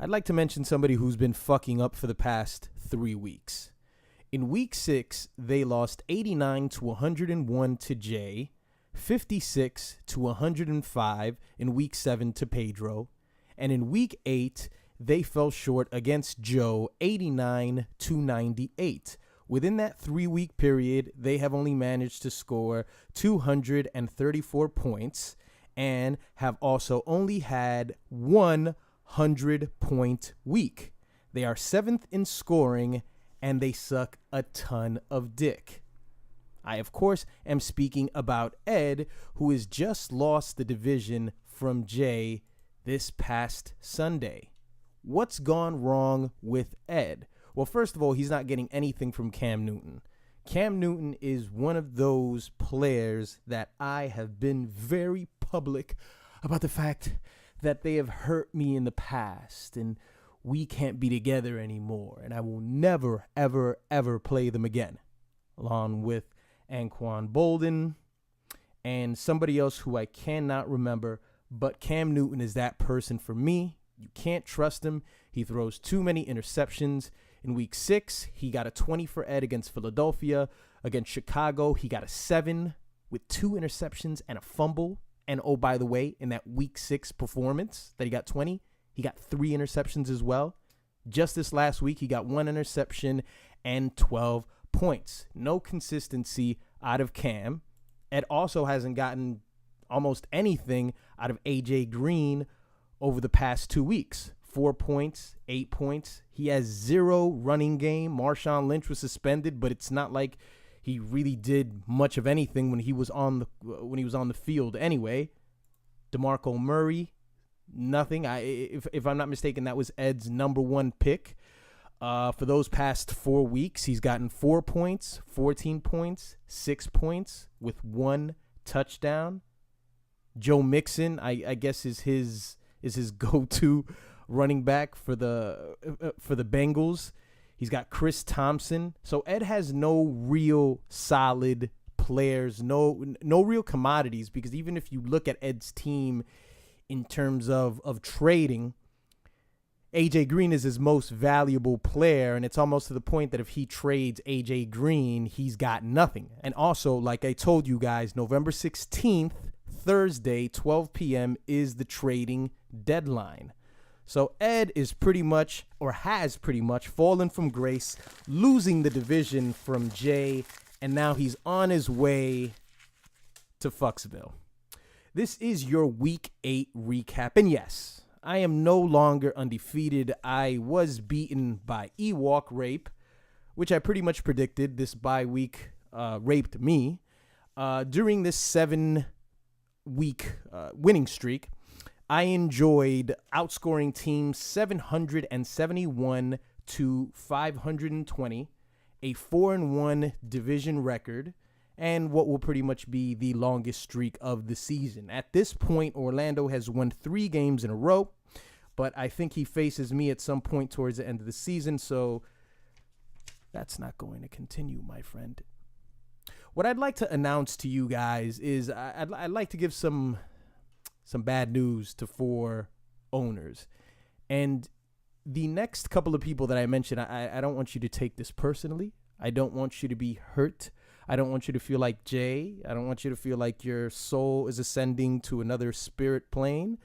I'd like to mention somebody who's been fucking up for the past 3 weeks. In week 6, they lost 89 to 101 to Jay, 56 to 105 in week 7 to Pedro, and in week 8, they fell short against Joe, 89 to 98. Within that 3-week period, they have only managed to score 234 points and have also only had 100-point week. They are 7th in scoring, and they suck a ton of dick. I, of course, am speaking about Ed, who has just lost the division from Jay this past Sunday. What's gone wrong with Ed? Well, first of all, he's not getting anything from Cam Newton. Cam Newton is one of those players that I have been very public about the fact that they have hurt me in the past and we can't be together anymore, and I will never, ever, ever play them again, along with Anquan Bolden and somebody else who I cannot remember, but Cam Newton is that person for me. You can't trust him. He throws too many interceptions. In week 6, he got a 20 for Ed against Philadelphia. Against Chicago, he got a 7 with 2 interceptions and a fumble. And oh, by the way, in that week 6 performance that he got 20, he got 3 interceptions as well. Just this last week, he got 1 interception and 12 points. No consistency out of Cam. Ed also hasn't gotten almost anything out of AJ Green over the past 2 weeks. 4 points, 8 points. He has 0 running game. Marshawn Lynch was suspended, but it's not like he really did much of anything when he was on the field anyway. DeMarco Murray, nothing. If I'm not mistaken, that was Ed's number 1 pick. For those past 4 weeks, he's gotten 4 points, 14 points, 6 points with 1 touchdown. Joe Mixon, I guess, is his go-to running back for the Bengals. He's got Chris Thompson. So Ed has no real solid players, no real commodities, because even if you look at Ed's team in terms of trading, AJ Green is his most valuable player, and it's almost to the point that if he trades AJ Green, he's got nothing. And also, like I told you guys, November 16th, Thursday, 12 p.m. is the trading deadline. So Ed is pretty much, or has pretty much, fallen from grace, losing the division from Jay, and now he's on his way to Fucksville. This is your Week 8 recap, and yes, I am no longer undefeated. I was beaten by Ewok Rape, which I pretty much predicted. This bye week raped me. During this 7-week winning streak, I enjoyed outscoring teams 771 to 520, a 4-1 division record, and what will pretty much be the longest streak of the season. At this point, Orlando has won 3 games in a row, but I think he faces me at some point towards the end of the season, so that's not going to continue, my friend. What I'd like to announce to you guys is I'd like to give some bad news to 4 owners. And the next couple of people that I mentioned, I don't want you to take this personally. I don't want you to be hurt. I don't want you to feel like Jay. I don't want you to feel like your soul is ascending to another spirit plane.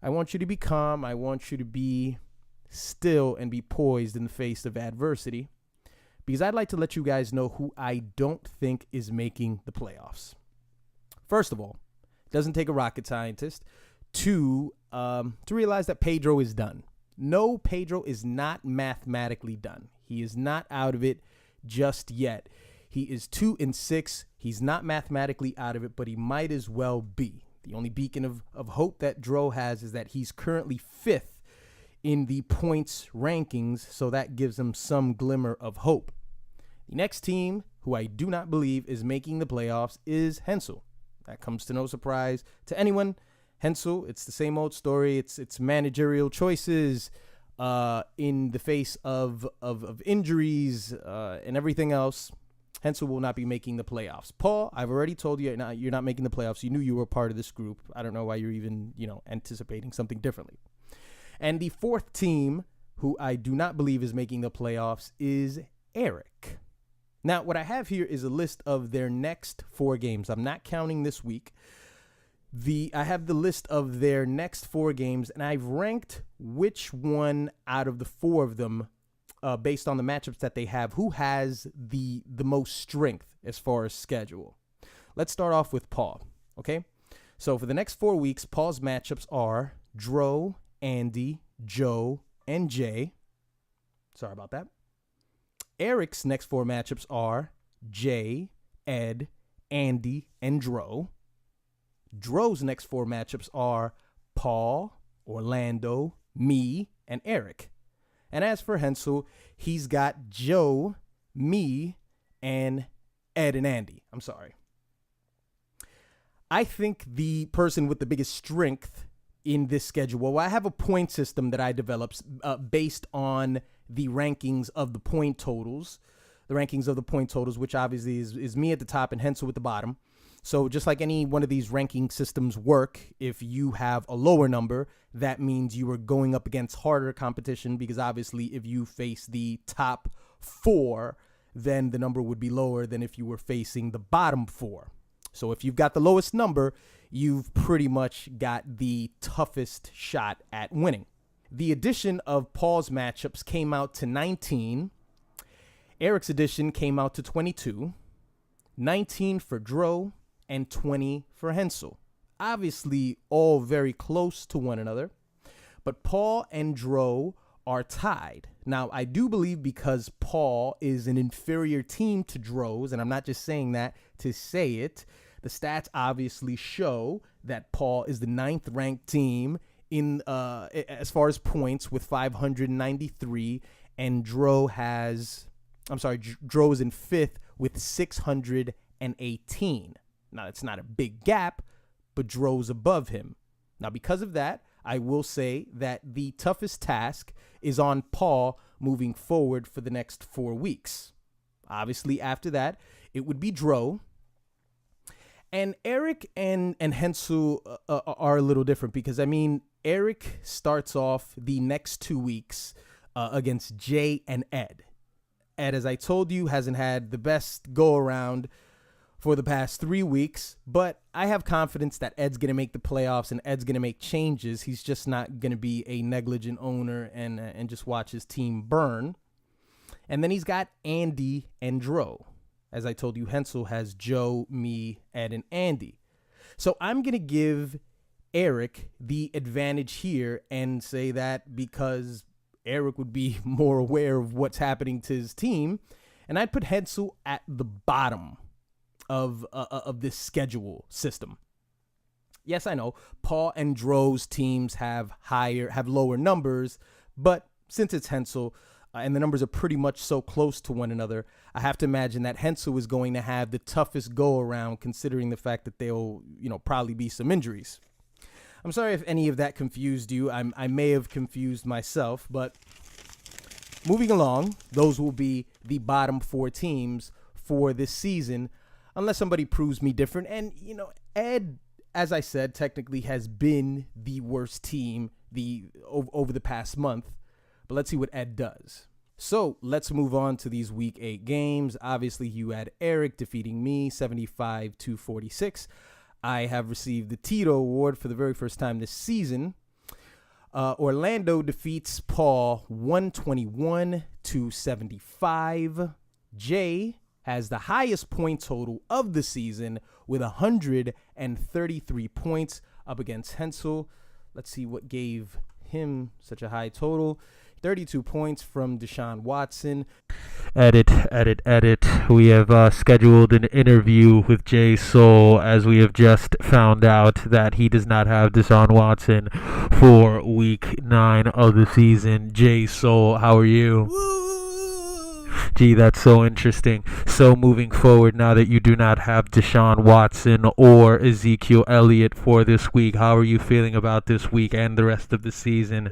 I want you to be calm. I want you to be still and be poised in the face of adversity, because I'd like to let you guys know who I don't think is making the playoffs. First of all, it doesn't take a rocket scientist to realize that Pedro is done. No, Pedro is not mathematically done. He is not out of it just yet. He is 2-6. He's not mathematically out of it, but he might as well be. The only beacon of hope that Dro has is that he's currently 5th in the points rankings, so that gives him some glimmer of hope. The next team, who I do not believe is making the playoffs, is Hensel. That comes to no surprise to anyone. Hensel, it's the same old story. It's managerial choices in the face of injuries and everything else. Hensel will not be making the playoffs. Paul, I've already told you you're not making the playoffs. You knew you were part of this group. I don't know why you're even, anticipating something differently. And the fourth team, who I do not believe is making the playoffs, is Eric. Now, what I have here is a list of their next 4 games. I'm not counting this week. I have the list of their next 4 games, and I've ranked which one out of the 4 of them, based on the matchups that they have, who has the most strength as far as schedule. Let's start off with Paul, okay? So for the next 4 weeks, Paul's matchups are Dro, Andy, Joe, and Jay. Sorry about that. Eric's next 4 matchups are Jay, Ed, Andy, and Dro. Dro's next 4 matchups are Paul, Orlando, me, and Eric. And as for Hensel, he's got Joe, me, and Ed and Andy. I'm sorry. I think the person with the biggest strength in this schedule, well, I have a point system that I developed based on the rankings of the point totals, which obviously is me at the top and Hensel at the bottom. So just like any one of these ranking systems work, if you have a lower number, that means you are going up against harder competition, because obviously if you face the top 4, then the number would be lower than if you were facing the bottom 4. So if you've got the lowest number, you've pretty much got the toughest shot at winning. The addition of Paul's matchups came out to 19. Eric's addition came out to 22. 19 for Dro, and 20 for Hensel. Obviously, all very close to one another, but Paul and Dro are tied. Now, I do believe because Paul is an inferior team to Dro's, and I'm not just saying that to say it, the stats obviously show that Paul is the 9th ranked team in as far as points with 593, and Dro is in 5th with 618. Now, it's not a big gap, but Dro's above him. Now, because of that, I will say that the toughest task is on Paul moving forward for the next 4 weeks. Obviously, after that, it would be Dro. And Eric and Hensel are a little different because, I mean, Eric starts off the next 2 weeks against Jay and Ed. Ed, as I told you, hasn't had the best go-around for the past 3 weeks, but I have confidence that Ed's going to make the playoffs and Ed's going to make changes. He's just not going to be a negligent owner and just watch his team burn. And then he's got Andy and Dro. As I told you, Hensel has Joe, me, Ed, and Andy. So I'm going to give Eric the advantage here and say that because Eric would be more aware of what's happening to his team, and I'd put Hensel at the bottom of this schedule system. Yes, I know Paul and Dro's teams have lower numbers, but since it's Hensel and the numbers are pretty much so close to one another, I have to imagine that Hensel is going to have the toughest go around, considering the fact that there'll probably be some injuries. I'm sorry if any of that confused you. I may have confused myself, but moving along, those will be the bottom 4 teams for this season, unless somebody proves me different. And, Ed, as I said, technically has been the worst team over the past month. But let's see what Ed does. So let's move on to these week 8 games. Obviously, you had Eric defeating me 75-46. I have received the Tito Award for the very first time this season. Orlando defeats Paul 121-75. Jay has the highest point total of the season with 133 points up against Hensel. Let's see what gave him such a high total. 32 points from Deshaun Watson. Edit. We have scheduled an interview with Jay Soul, as we have just found out that he does not have Deshaun Watson for week 9 of the season. Jay Soul, how are you? Woo! Gee, that's so interesting. So moving forward, now that you do not have Deshaun Watson or Ezekiel Elliott for this week, how are you feeling about this week and the rest of the season?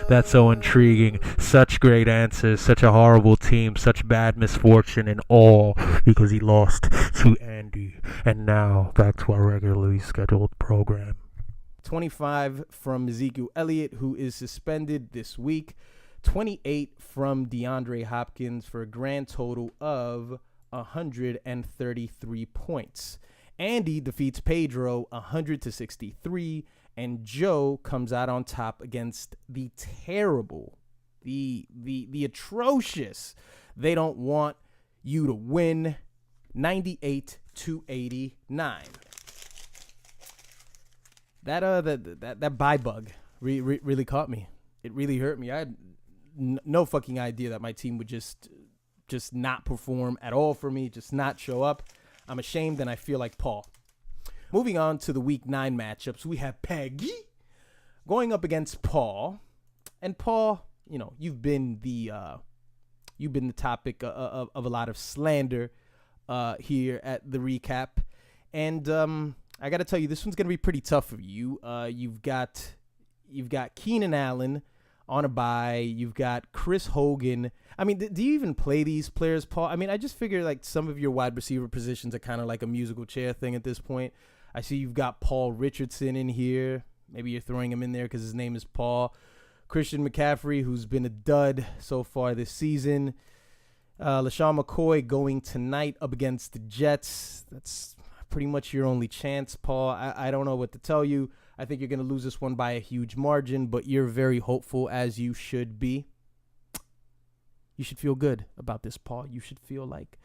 That's so intriguing. Such great answers. Such a horrible team. Such bad misfortune and all because he lost to Andy. And now back to our regularly scheduled program. 25 from Ezekiel Elliott, who is suspended this week. 28 from DeAndre Hopkins for a grand total of 133 points. Andy defeats Pedro 100-63, and Joe comes out on top against the terrible, the atrocious, they don't want you to win 98-89. That bye bug really caught me. It really hurt me. I had no fucking idea that my team would just not perform at all for me, just not show up. I'm ashamed, and I feel like Paul. Moving on to the Week 9 matchups, we have Peggy going up against Paul. And Paul, you know, you've been the topic of a lot of slander here at the recap. And I got to tell you, this one's going to be pretty tough for you. You've got Keenan Allen on a bye. You've got Chris Hogan. I mean, do you even play these players, Paul? I mean, I just figure like some of your wide receiver positions are kind of like a musical chair thing at this point. I see you've got Paul Richardson in here. Maybe you're throwing him in there because his name is Paul. Christian McCaffrey, who's been a dud so far this season. LaShawn McCoy going tonight up against the Jets. That's pretty much your only chance, Paul. I don't know what to tell you. I think you're going to lose this one by a huge margin, but you're very hopeful, as you should be. You should feel good about this, Paul. You should feel like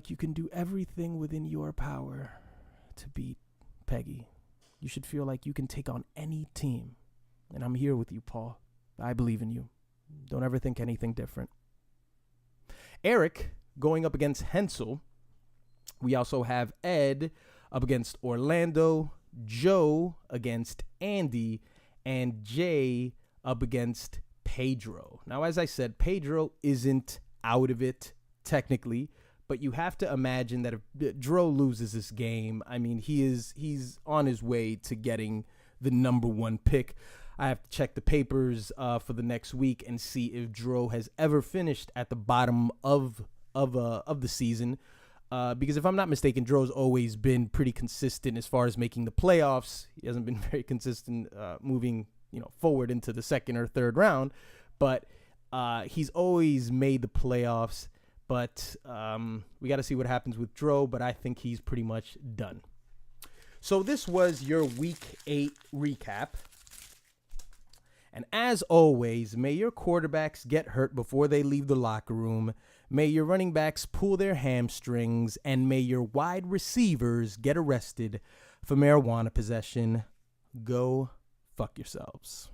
you can do everything within your power to beat Peggy. You should feel like you can take on any team. And I'm here with you, Paul. I believe in you. Don't ever think anything different. Eric going up against Hensel. We also have Ed up against Orlando, Joe against Andy, and Jay up against Pedro. Now, as I said, Pedro isn't out of it technically, but you have to imagine that if Dro loses this game, I mean, he's on his way to getting the number one pick. I have to check the papers for the next week and see if Dro has ever finished at the bottom of the season. Because if I'm not mistaken, Dro's always been pretty consistent as far as making the playoffs. He hasn't been very consistent moving, forward into the second or third round, but he's always made the playoffs. But we got to see what happens with Dro, but I think he's pretty much done. So this was your Week 8 recap. And as always, may your quarterbacks get hurt before they leave the locker room. May your running backs pull their hamstrings, and may your wide receivers get arrested for marijuana possession. Go fuck yourselves.